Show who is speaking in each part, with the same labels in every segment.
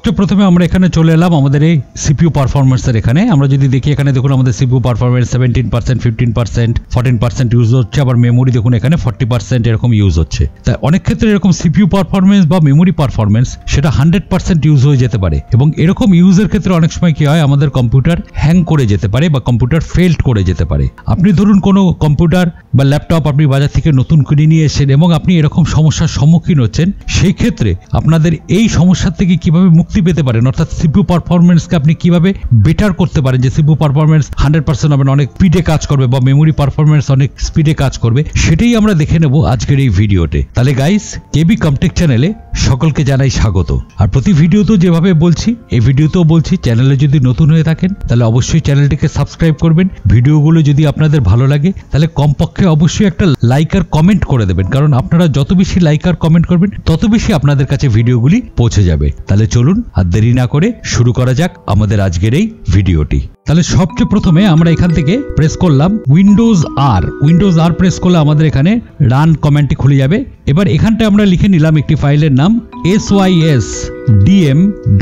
Speaker 1: সবচেয়ে প্রথমে আমরা এখানে চলে এলাম আমাদের এই সিপিইউ পারফরম্যান্সের এখানে। আমরা যদি দেখি এখানে দেখুন আমাদের সিপিইউ পারফরম্যান্স 17%, 15%, 14% ইউজ হচ্ছে, আবার মেমোরি দেখুন এখানে 40% এরকম ইউজ হচ্ছে। তাই অনেক ক্ষেত্রে এরকম সিপিইউ পারফরম্যান্স বা মেমোরি পারফরম্যান্স সেটা 100% ইউজ হয়ে যেতে পারে, এবং এরকম ইউজের ক্ষেত্রে অনেক সময় কি হয়, আমাদের কম্পিউটার হ্যাং করে যেতে পারে বা কম্পিউটার ফেল্ড করে যেতে পারে। আপনি ধরুন কোনো কম্পিউটার বা ল্যাপটপ আপনি বাজার থেকে নতুন কিনে নিয়ে এসেছেন এবং আপনি এরকম সমস্যার সম্মুখীন হচ্ছেন, সেই ক্ষেত্রে আপনাদের এই সমস্যার থেকে কিভাবে মুক্তি পেতে পারেন, অর্থাৎ সিপিইউ পারফরম্যান্সকে আপনি কিভাবে বেটার করতে পারেন, যে সিপিইউ পারফরম্যান্স 100% হবে না, অনেক স্পিডে কাজ করবে, বা মেমোরি পারফরম্যান্স অনেক স্পিডে কাজ করবে, সেটাই আমরা দেখে নেব আজকের এই ভিডিওতে। তাহলে গাইস, কেবি কমটেক চ্যানেলে সকলকে জানাই স্বাগত। আর প্রতি ভিডিওতেও যেভাবে বলছি, এই ভিডিওতেও বলছি, চ্যানেলে যদি নতুন হয়ে থাকেন তাহলে অবশ্যই চ্যানেলটিকে সাবস্ক্রাইব করবেন। ভিডিওগুলো যদি আপনাদের ভালো লাগে তাহলে কমপক্ষে অবশ্যই একটা লাইক আর কমেন্ট করে দেবেন, কারণ আপনারা যত বেশি লাইক আর কমেন্ট করবেন তত বেশি আপনাদের কাছে ভিডিওগুলি পৌঁছে যাবে। তাহলে চলুন আর দেরি না করে শুরু করা যাক আমাদের আজকের এই ভিডিওটি। তাহলে সবচেয়ে প্রথমে আমরা এখান থেকে প্রেস করলাম উইন্ডোজ আর প্রেস করলে আমাদের এখানে রান কমান্ডটি খুলে যাবে। এবার এখানটা আমরা লিখে নিলাম একটি ফাইলের নাম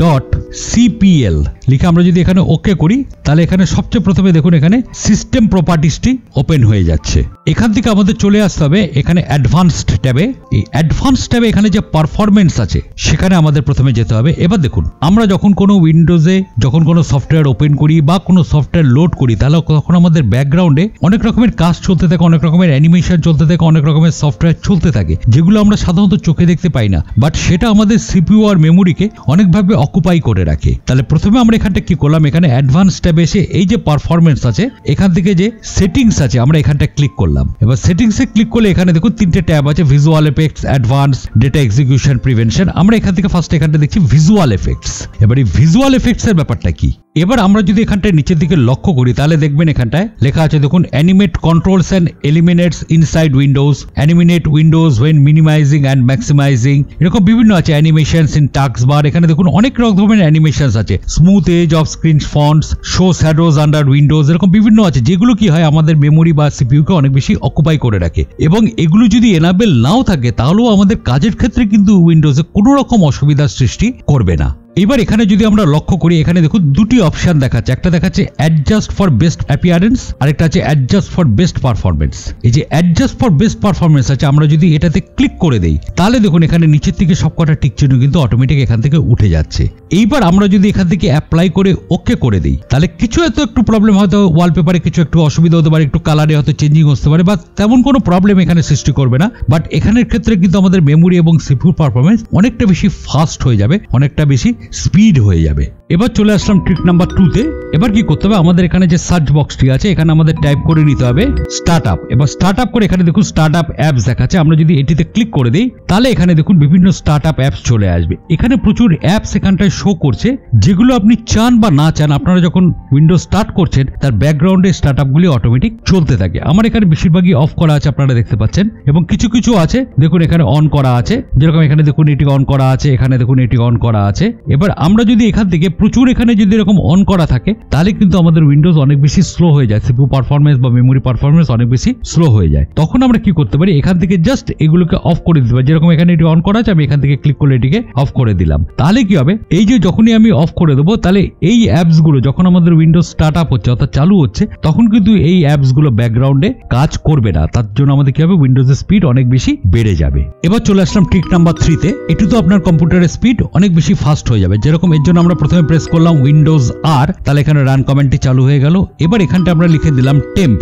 Speaker 1: sysdm.cpl লিখে আমরা যদি এখানে ওকে করি তাহলে এখানে সবচেয়ে প্রথমে দেখুন এখানে সিস্টেম প্রপার্টিসটি ওপেন হয়ে যাচ্ছে। এখান থেকে আমাদের চলে আসতে হবে এখানে অ্যাডভান্সড ট্যাবে। এই অ্যাডভান্সড ট্যাবে এখানে যে পারফরম্যান্স আছে সেখানে আমাদের প্রথমে যেতে হবে। এবার দেখুন, আমরা যখন কোনো উইন্ডোজে যখন কোনো সফটওয়্যার ওপেন করি বা কোনো সফটওয়্যার লোড করি, তাহলে তখন আমাদের ব্যাকগ্রাউন্ডে অনেক রকমের কাজ চলতে থাকে, অনেক রকমের অ্যানিমেশন চলতে থাকে, অনেক রকমের সফটওয়্যার চলতে থাকে, যেগুলো আমরা সাধারণত চোখে দেখতে পাই না, বাট সেটা আমাদের সিপিইউ আর মেমোরিকে অনেকভাবে অকুপাই করে রাখে। তাহলে প্রথমে আমরা এখানটা কি করলাম, এখানে অ্যাডভান্স ট্যাবে এসে এই যে পারফরম্যান্স আছে এখান থেকে যে সেটিংস আছে আমরা এখানটা ক্লিক করলাম। এবার সেটিংসে ক্লিক করলে এখানে দেখুন তিনটে ট্যাব আছে, visual effects, advance, data execution, prevention. আমরা এখান থেকে ফার্স্ট এখানটা দেখছি ভিজুয়াল এফেক্টস। এবার এই ভিজুয়াল এফেক্টস এর ব্যাপারটা কি, এবার আমরা যদি এখানটায় নিচের দিকে লক্ষ্য করি তাহলে দেখবেন এখানটায় লেখা আছে দেখুন animate controls and elements inside windows, animate windows when minimizing and maximizing, এরকম বিভিন্ন আছে, অ্যানিমেশনস ইন টাস্ক বার। এখানে দেখুন অনেক রকমের অ্যানিমেশনস আছে, smooth edge of screen fonts, show shadows under windows, এরকম বিভিন্ন আছে, যেগুলো কি হয় আমাদের মেমোরি বা সিপিইউ কে অনেক বেশি অকুপাই করে রাখে। এবং এগুলো যদি এনাবেল নাও থাকে তাহলেও আমাদের কাজের ক্ষেত্রে কিন্তু উইন্ডোজে কোনো রকম অসুবিধার সৃষ্টি করবে না। এবার এখানে যদি আমরা লক্ষ্য করি এখানে দেখুন দুটি অপশন দেখাচ্ছে, একটা দেখাচ্ছে অ্যাডজাস্ট ফর বেস্ট অ্যাপিয়ারেন্স, আরেকটা আছে অ্যাডজাস্ট ফর বেস্ট পারফরম্যান্স। এই যে অ্যাডজাস্ট ফর বেস্ট পারফরম্যান্স আছে, আমরা যদি এটাতে ক্লিক করে দেই তাহলে দেখুন এখানে নিচের থেকে সবকটা টিক চিহ্ন কিন্তু অটোমেটিক এখান থেকে উঠে যাচ্ছে। এইবার আমরা যদি এখান থেকে অ্যাপ্লাই করে ওকে করে দিই তাহলে কিছু একটু প্রবলেম, হয়তো ওয়ালপেপারে কিছু একটু অসুবিধা হতে পারে, একটু কালারে হয়তো চেঞ্জিং হতে পারে, বা তেমন কোনো প্রবলেম এখানে সৃষ্টি করবে না। বাট এখানের ক্ষেত্রে কিন্তু আমাদের মেমোরি এবং সিপিইউ পারফরম্যান্স অনেকটা বেশি ফাস্ট হয়ে যাবে, অনেকটা বেশি স্পিড হয়ে যাবে। এবার চলে আসলাম ট্রিক নাম্বার 2 তে। এবার কি করতে হবে, আমাদের এখানে যে সার্চ বক্সটি আছে এখানে আমাদের টাইপ করে নিতে হবে স্টার্টআপ। এবার স্টার্টআপ করে এখানে দেখুন স্টার্টআপ অ্যাপস দেখাচ্ছে, আমরা যদি এটিতে ক্লিক করে দিই তাহলে এখানে দেখুন বিভিন্ন স্টার্টআপ অ্যাপস চলে আসবে। এখানে প্রচুর অ্যাপস এখানটায় শো করছে, যেগুলো আপনি চান বা না চান আপনারা যখন উইন্ডোজ স্টার্ট করছেন তার ব্যাকগ্রাউন্ডে স্টার্টআপগুলি অটোমেটিক চলতে থাকে। আমার এখানে বেশিরভাগই অফ করা আছে আপনারা দেখতে পাচ্ছেন, এবং কিছু কিছু আছে দেখুন এখানে অন করা আছে, যেরকম এখানে দেখুন এটি অন করা আছে, এখানে দেখুন এটি অন করা আছে। এবার আমরা যদি এখান থেকে প্রচুর এখানে যদি এরকম অন করা থাকে তাহলে কিন্তু আমাদের উইন্ডোজ অনেক বেশি স্লো হয়ে যায়, সিপিইউ পারফরম্যান্স বা মেমোরি পারফরম্যান্স অনেক বেশি স্লো হয়ে যায়। তখন আমরা কি করতে পারি, এখান থেকে জাস্ট এগুলোকে অফ করে দিতে পারি। যেরকম এখানে এটি অন করা আছে, আমি এখান থেকে ক্লিক করলে এটিকে অফ করে দিলাম। তাহলে কি হবে, এই যে যখনই আমি অফ করে দেবো তাহলে এই অ্যাপস গুলো যখন আমাদের উইন্ডোজ স্টার্ট আপ হচ্ছে অর্থাৎ চালু হচ্ছে তখন কিন্তু এই অ্যাপস গুলো ব্যাকগ্রাউন্ডে কাজ করবে না। তার জন্য আমাদের কি হবে, উইন্ডোজের স্পিড অনেক বেশি বেড়ে যাবে। এবার চলে আসলাম ট্রিক নাম্বার 3 তে। এটি তো আপনার কম্পিউটারের স্পিড অনেক বেশি ফাস্ট হয়ে যাবে। যেরকম এর জন্য আমরা প্রথমে প্রেস করলাম উইন্ডোজ আর, তাহলে এখানে রান কমান্ডটি চালু হয়ে গেল। এবার এখানটা আমরা লিখে দিলাম টেম্প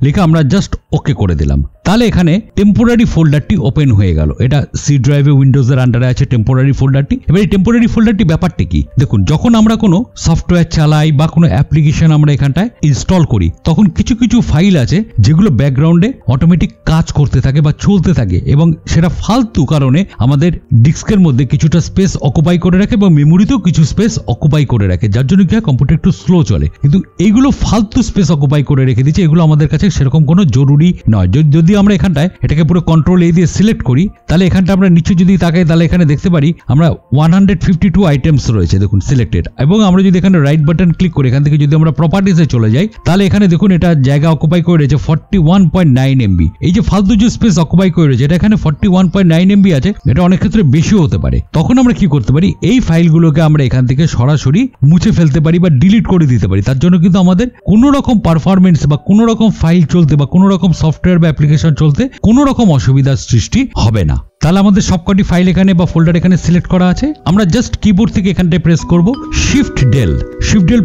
Speaker 1: লিখে আমরা জাস্ট ওকে করে দিলাম। তাহলে এখানে টেম্পোরারি ফোল্ডারটি ওপেন হয়ে গেল। এটা সি ড্রাইভে উইন্ডোজের আন্ডারে আছে টেম্পোরারি ফোল্ডারটি। এবার এই টেম্পোরারি ফোল্ডারটি ব্যাপারটি কি দেখুন, যখন আমরা কোনো সফটওয়্যার চালাই বা কোনো অ্যাপ্লিকেশন আমরা এখানটায় ইনস্টল করি তখন কিছু কিছু ফাইল আছে যেগুলো ব্যাকগ্রাউন্ডে অটোমেটিক কাজ করতে থাকে বা চলতে থাকে, এবং সেটা ফালতু কারণে আমাদের ডিস্কের মধ্যে কিছুটা স্পেস অকুপাই করে রাখে এবং মেমোরিতেও কিছু স্পেস অকুপাই করে রাখে, যার জন্য কি হয় কম্পিউটার একটু স্লো চলে। কিন্তু এইগুলো ফালতু স্পেস অকুপাই করে রেখে দিচ্ছে, এগুলো আমাদের কাছে সেরকম কোনো জরুরি নয়। যদি আমরা এখানটায় এটাকে পুরো কন্ট্রোল এ দিয়ে সিলেক্ট করি, তাহলে এখানটা আমরা নিচে যদি তাকাই তাহলে এখানে দেখতে পারি আমরা 152 আইটেমস রয়েছে দেখুন সিলেক্টেড। এবং আমরা যদি এখানে রাইট বাটন ক্লিক করি এখান থেকে যদি আমরা প্রপার্টিসে চলে যাই তাহলে এখানে দেখুন এটা জায়গা অকুপাই করে রয়েছে 41.9 MB। এই যে ফালতু যে স্পেস অকুপাই করে রয়েছে এটা এখানে 41.9 MB আছে, এটা অনেক ক্ষেত্রে বেশিও হতে পারে। তখন আমরা কি করতে পারি, এই ফাইলগুলোকে আমরা এখান থেকে সরাসরি মুছে ফেলতে পারি বা ডিলিট করে দিতে পারি। তার জন্য কিন্তু আমাদের কোনো রকম পারফরমেন্স বা কোনো রকম ফাইল চলতে বা কোনো রকম সফটওয়্যার বা অ্যাপ্লিকেশন চলতে কোনো রকম অসুবিধার সৃষ্টি হবে না। তাহলে আমাদের সবকটি ফাইল এখানে বা ফোল্ডার এখানে সিলেক্ট করা আছে। আমরা জাস্ট কিবোর্ড থেকে এখানটায় প্রেস করব শিফট ডেল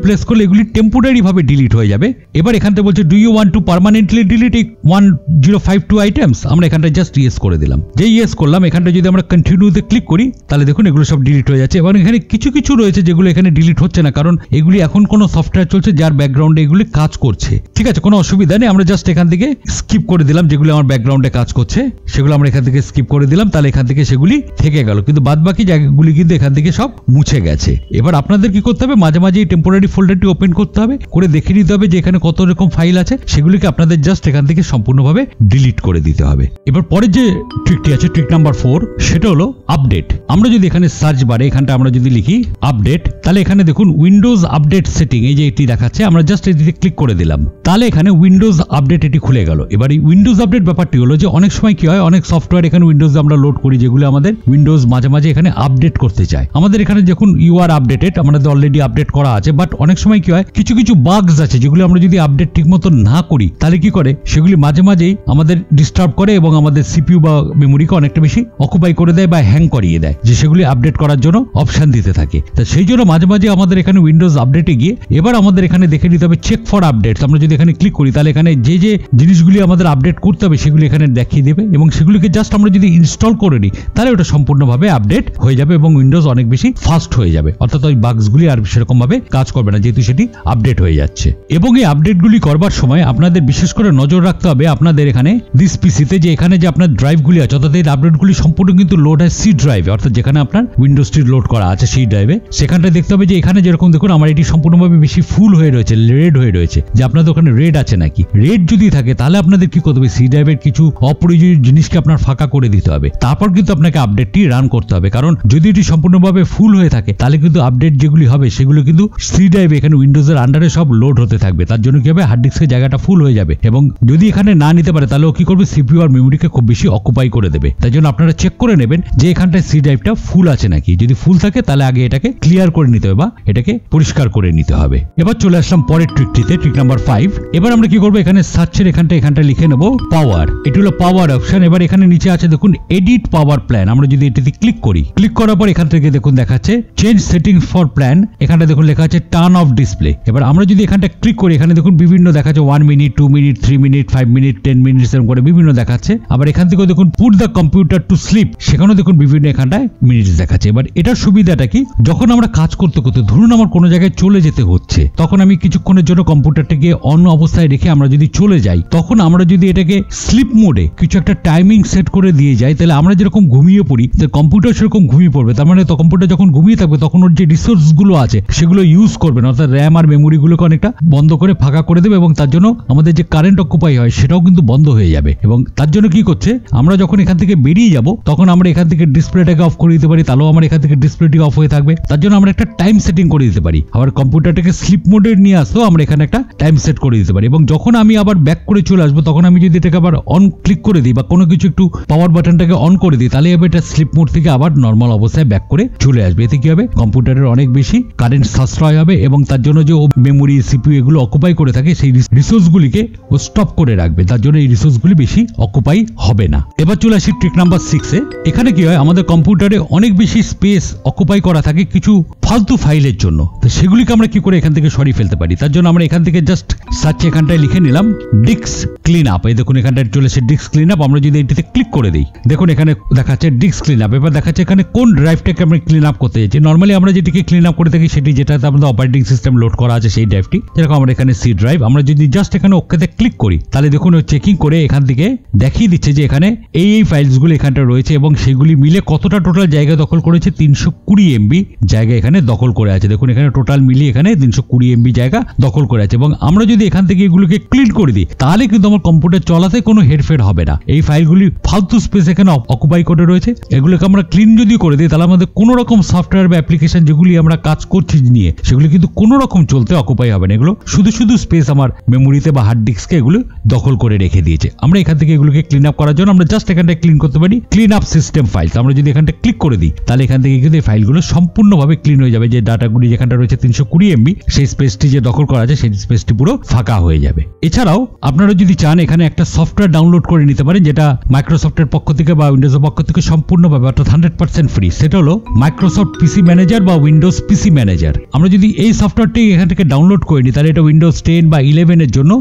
Speaker 1: প্রেস করলে এগুলি টেম্পোরারি ভাবে ডিলিট হয়ে যাবে। এবার এখান থেকে বলছে do you want to permanently delete 1052 items, আমরা এখানটায় জাস্ট ইয়েস করে দিলাম। যে ইয়েস করলাম এখানটা যদি আমরা কন্টিনিউতে ক্লিক করি তাহলে দেখুন এগুলো সব ডিলিট হয়ে যাচ্ছে। এবং এখানে কিছু কিছু রয়েছে যেগুলো এখানে ডিলিট হচ্ছে না, কারণ এগুলি এখন কোনো সফটওয়্যার চলছে যার ব্যাকগ্রাউন্ডে এগুলি কাজ করছে। ঠিক আছে, কোনো অসুবিধা নেই, আমরা জাস্ট এখান থেকে স্কিপ করে দিলাম। যেগুলো আমার ব্যাকগ্রাউন্ডে কাজ করছে সেগুলো আমরা এখান থেকে স্কিপ করে দিলাম, তাহলে এখান থেকে সেগুলি থেকে গেল, কিন্তু বাদ বাকি জায়গাগুলি কিন্তু এখান থেকে সব মুছে গেছে। এবার আপনাদের কি করতে হবে, মাঝে মাঝে এই টেম্পোরারি ফোল্ডারটি ওপেন করতে হবে, করে দেখে নিতে হবে যে এখানে কত রকম ফাইল আছে, সেগুলিকে আপনাদের জাস্ট এখান থেকে সম্পূর্ণভাবে ডিলিট করে দিতে হবে। এবার পরের যে ট্রিকটি আছে, ট্রিক নাম্বার 4, সেটা হলো আপডেট। আমরা যদি এখানে সার্চ বারে এখানটা আমরা যদি লিখি আপডেট, তাহলে এখানে দেখুন উইন্ডোজ আপডেট সেটিং এই যে এটি দেখাচ্ছে, আমরা জাস্ট এটিতে ক্লিক করে দিলাম, তাহলে এখানে উইন্ডোজ আপডেট এটি খুলে গেল। এবার এই উইন্ডোজ আপডেট ব্যাপারটি হলো যে অনেক সময় কি হয়, অনেক সফটওয়্যার এখানে উইন্ডোজ আমরা লোড করি যেগুলো আমাদের উইন্ডোজ মাঝে মাঝে এখানে আপডেট করতে চায়। আমাদের এখানে যখন ইউ আর আপডেটেড আমাদের অলরেডি আপডেট করা আছে, বাট অনেক সময় কি হয় কিছু কিছু বাগস আছে যেগুলো আমরা যদি আপডেট ঠিক মতো না করি তাহলে কি করে সেগুলি মাঝে মাঝেই আমাদের ডিস্টার্ব করে এবং আমাদের সিপিইউ বা মেমোরিকে অনেকটা বেশি অকুপাই করে দেয় বা হ্যাং করিয়ে দেয়, যে সেগুলি আপডেট করার জন্য অপশন দিতে থাকে। তা সেই জন্য মাঝে মাঝে আমাদের এখানে উইন্ডোজ আপডেটে গিয়ে এবার আমাদের এখানে দেখে নিতে হবে চেক ফর আপডেটস। আমরা যদি এখানে ক্লিক করি তাহলে এখানে যে যে জিনিসগুলি আমাদের আপডেট করতে হবে সেগুলি এখানে দেখিয়ে দেবে, এবং সেগুলিকে জাস্ট আমরা যদি ইনস্টল করে নিই তাহলে ওটা সম্পূর্ণভাবে আপডেট হয়ে যাবে এবং উইন্ডোজ অনেক বেশি ফাস্ট হয়ে যাবে, অর্থাৎ ওই বাগসগুলি আর সেরকম ভাবে কাজ করবে না যেহেতু সেটি আপডেট হয়ে যাচ্ছে। এবং এই আপডেটগুলি করবার সময় আপনাদের বিশেষ করে নজর রাখতে হবে আপনাদের এখানে দিস পিসিতে যে এখানে যে আপনার ড্রাইভগুলি আছে, অর্থাৎ এই আপডেটগুলি সম্পূর্ণ কিন্তু লোড হয় সি ড্রাইভে, অর্থাৎ যেখানে আপনার উইন্ডোজটি লোড করা আছে সেই ড্রাইভে। সেখানটায় দেখতে হবে যে এখানে যেরকম দেখুন আমার এটি সম্পূর্ণভাবে বেশি ফুল হয়ে রয়েছে, রেড হয়ে রয়েছে, যে আপনাদের ওখানে রেড আছে নাকি। রেড যদি থাকে তাহলে আপনাদের কি করতে হবে, সি ড্রাইভের কিছু অপ্রয়োজনীয় জিনিসকে আপনার ফাঁকা করে দিতে হবে, তারপর কিন্তু আপনাকে আপডেটটি রান করতে হবে। কারণ যদি এটি সম্পূর্ণভাবে ফুল হয়ে থাকে তাহলে কিন্তু আপডেট যেগুলি হবে সেগুলো কিন্তু সি ড্রাইভে এখানে উইন্ডোজের আন্ডারে সব লোড হতে থাকবে। তার জন্য কি হবে, হার্ড ডিস্কের জায়গাটা ফুল হয়ে যাবে, এবং যদি এখানে না নিতে পারে তাহলে ও কি করবে, সিপিইউ আর মেমোরিকে খুব বেশি অকুপাই করে দেবে। তাই জন্য আপনারা চেক করে নেবেন যে এখানটায় সি ড্রাইভটা ফুল আছে নাকি। যদি ফুল থাকে তাহলে আগে এটাকে ক্লিয়ার করে নিতে হবে বা এটাকে পরিষ্কার করে নিতে হবে। এবার চলে আসলাম পরের ট্রিকটিতে, ট্রিক নাম্বার 5। এবার আমরা কি করবো, এখানে সার্চের এখানটা লিখে নেব পাওয়ার, এটি হলো পাওয়ার অপশন। এবার এখানে নিচে আছে দেখুন এডিট পাওয়ার প্ল্যান, আমরা যদি এটিতে ক্লিক করি, ক্লিক করার পর এখান থেকে দেখুন দেখাচ্ছে চেঞ্জ সেটিংস ফর প্ল্যান, এখানটা দেখুন লেখা আছে টার্ন অফ ডিসপ্লে। এবার আমরা যদি এখানটা ক্লিক করি এখানে দেখুন বিভিন্ন দেখাচ্ছে 1 minute, 2 minute, 3 minute, 5 minute, 10 minute এরকম করে বিভিন্ন দেখাচ্ছে। আবার এখান থেকে দেখুন put the computer to sleep, সেখানেও দেখুন বিভিন্ন এখানটায় মিনিট দেখাচ্ছে। এবার এটার সুবিধাটা কি, যখন আমরা কাজ করতে করতে ধরুন আমার কোনো জায়গায় চলে যেতে হচ্ছে, তখন আমি কিছুক্ষণের জন্য কম্পিউটারটাকে অন অবস্থায় রেখে আমরা যদি চলে যাই, তখন আমরা যদি এটাকে স্লিপ মোডে কিছু একটা টাইমিং সেট করে দিয়ে যাই তাহলে আমরা যেরকম ঘুমিয়ে পড়ি কম্পিউটার সেরকম ঘুমিয়ে পড়বে। তার মানে তো কম্পিউটার যখন ঘুমিয়ে থাকবে তখন ওর যে রিসোর্স গুলো আছে সেগুলো ইউজ করবে না, অর্থাৎ র্যাম আর মেমোরি গুলোকে অনেকটা বন্ধ করে ফাঁকা করে দেবে, এবং তার জন্য আমাদের যে কারেন্ট অকুপাই হয় সেটাও কিন্তু বন্ধ হয়ে যাবে। এবং তার জন্য কি করছে, আমরা যখন এখান থেকে বেরিয়ে যাব তখন আমরা এখান থেকে ডিসপ্লেটাকে অফ করে দিতে পারি, তাহলেও আমার এখান থেকে ডিসপ্লেটি অফ হয়ে থাকবে। তার জন্য আমরা একটা টাইম সেটিং করে দিতে পারি। আবার কম্পিউটারটাকে স্লিপ মোডে নিয়ে আসলেও আমরা এখানে একটা টাইম সেট করে দিতে পারি। এবং যখন আমি আবার ব্যাক করে চলে আসবো তখন আমি যদি এটাকে আবার অন ক্লিক করে দিই বা কোনো কিছু একটু পাওয়ার বাটনটাকে অন করে দিই তাহলে এটা স্লিপ মোড থেকে আবার নর্মাল অবস্থায় ব্যাক করে চলে আসবে। এতে কি হবে, কম্পিউটারের অনেক বেশি কারেন্ট সাশ্রয় হবে এবং তার জন্য যে মেমোরি সিপিইউ এগুলো অকুপাই করে থাকে সেই রিসোর্সগুলিকে ও স্টপ করে রাখবে, তার জন্য এই রিসোর্সগুলি বেশি অকুপাই হবে না। এবার চলে আসি ট্রিক নাম্বার 6-এ। এখানে কি হয়, আমাদের কম্পিউটারে অনেক বেশি স্পেস অকুপাই করা থাকে কিছু ফালতু ফাইলের জন্য, তো সেগুলিকে আমরা কি করে এখান থেকে সরিয়ে ফেলতে পারি। তার জন্য আমরা এখান থেকে জাস্ট সার্চ এখানটায় লিখে নিলাম ডিস্ক ক্লিন আপ। এই দেখুন এখানটায় চলে এসে ডিস্ক ক্লিন আপ, আমরা যদি এটিতে ক্লিক করে দিই দেখুন এখানে দেখাচ্ছে ডিস্ক ক্লিন আপ। এবার দেখাচ্ছে এখানে কোন ড্রাইভটাকে আমরা ক্লিন আপ করতে যাচ্ছি। নর্মালি আমরা যেটিকে ক্লিন আপ করে থাকি সেটি যেটাতে আমাদের অপারেটিং সিস্টেম লোড করা আছে সেই ড্রাইভটি, যেরকম আমরা এখানে সি ড্রাইভ। আমরা যদি জাস্ট এখানে ওকেতে ক্লিক করি তাহলে দেখুন চেকিং করে এখান থেকে দেখিয়ে দিচ্ছে যে এখানে এই ফাইলসগুলো এখানটা রয়েছে এবং সেগুলি মিলে কতটা টোটাল জায়গা দখল করেছে, 320 MB জায়গা এখানে দখল করে আছে। দেখুন এখানে টোটাল মিলিয়ে এখানে 320 MB জায়গা দখল করে আছে এবং আমরা যদি এখান থেকে এগুলোকে ক্লিন করে দিই তাহলে কিন্তু আমার কম্পিউটার চলাতে কোনো হেরফের হবে না। এই ফাইলগুলি ফালতু স্পেস এখানে অকুপাই করে রয়েছে, এগুলোকে আমরা ক্লিন যদি করে দিই তাহলে আমাদের কোনো রকম সফটওয়্যার বা অ্যাপ্লিকেশন যেগুলি আমরা কাজ করছি নিয়ে সেগুলি কিন্তু কোনো রকম চলতে অকুপাই হবে না। এগুলো শুধু স্পেস আমার মেমোরিতে বা হার্ড ডিস্কে এগুলো দখল করে রেখে দিয়েছে। আমরা এখান থেকে এগুলোকে ক্লিন আপ করার জন্য আমরা জাস্ট এখানটা ক্লিন করতে পারি ক্লিন আপ সিস্টেম ফাইলস। আমরা যদি এখানটা ক্লিক করে দিই তাহলে এখান থেকে কিন্তু এই ফাইলগুলো সম্পূর্ণভাবে ক্লিন হয়ে যাবে। যে ডাটাগুলি যেখানটা রয়েছে 320 MB সেই স্পেসটি যে দখল করা আছে সেই স্পেসটি পুরো ফাঁকা হয়ে যাবে। এছাড়াও আপনারা যদি চান এখানে একটা সফটওয়্যার ডাউনলোড করে নিতে পারেন যেটা মাইক্রোসফটের পক্ষ থেকে বা উইন্ডোজের পক্ষ থেকে সম্পূর্ণভাবে অর্থাৎ 100% ফ্রি। সেটা হলো মাইক্রোসফট পিসি ম্যানেজার বা উইন্ডোজ পিসি ম্যানেজার। আমরা যদি এই সফটওয়্যারটি এখান থেকে ডাউনলোড করে নিই তাহলে এটা উইন্ডোজ 10 বা 11 এর জন্য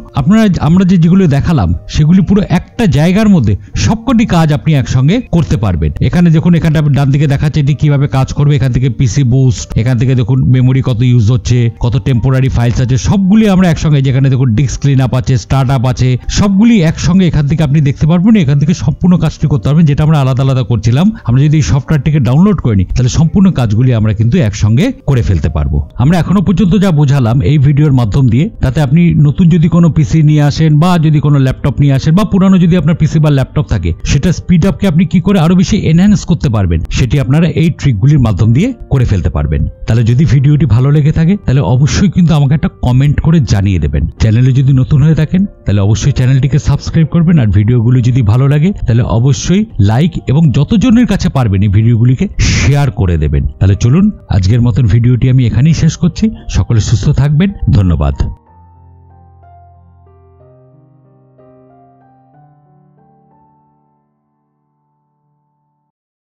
Speaker 1: আমরা যেগুলো দেখালাম সেগুলি পুরো একটা জায়গার মধ্যে সবকটি কাজ আপনি একসঙ্গে করতে পারবেন। এখানে দেখুন এখানটা ডান দিকে দেখাচ্ছে এটি কিভাবে কাজ করবে। এখান থেকে পিসি বুস্ট, এখান থেকে দেখুন মেমোরি কত ইউজ হচ্ছে, কত টেম্পোরারি ফাইলস আছে, সবগুলি আমরা একসঙ্গে, যেখানে দেখুন ডিস্ক ক্লিন আপ আছে, স্টার্ট আপ আছে, সবগুলি একসঙ্গে এখান থেকে আপনি দেখতে পারবেন। এখান থেকে সম্পূর্ণ কাজটি করতে পারবেন যেটা আমরা আলাদা আলাদা করছিলাম। আমরা যদি এই সফটওয়্যারটিকে ডাউনলোড করে নিই তাহলে সম্পূর্ণ কাজগুলি আমরা কিন্তু একসঙ্গে করে ফেলতে পারবো। আমরা এখনো পর্যন্ত যা বোঝালাম এই ভিডিওর মাধ্যম দিয়ে, তাতে আপনি নতুন যদি কোনো পিসি নিয়ে আসেন বা যদি কোনো ল্যাপটপ নিয়ে আসেন বা পুরানো যদি আপনার পিসি বা ল্যাপটপ থাকে সেটা স্পিড আপকে আপনি কি করে আরো বেশি এনহ্যান্স করতে পারবেন সেটি আপনারা এই ট্রিকগুলির মাধ্যম দিয়ে করে ফেলতে পারবেন। তাহলে যদি ভিডিওটি ভালো লেগে থাকে তাহলে অবশ্যই কিন্তু আমাকে একটা কমেন্ট করে জানিয়ে দেবেন। চ্যানেলে যদি নতুন হয়ে থাকেন তাহলে অবশ্যই চ্যানেলটিকে সাবস্ক্রাইব করবেন। আর ভিডিওগুলো যদি ভালো লাগে তাহলে অবশ্যই লাইক এবং যতজনের কাছে পারবেন এই ভিডিওগুলিকে শেয়ার করে দেবেন। তাহলে চলুন আজকের মতন ভিডিওটি আমি এখানেই শেষ করছি। সকলে সুস্থ থাকবেন। ধন্যবাদ।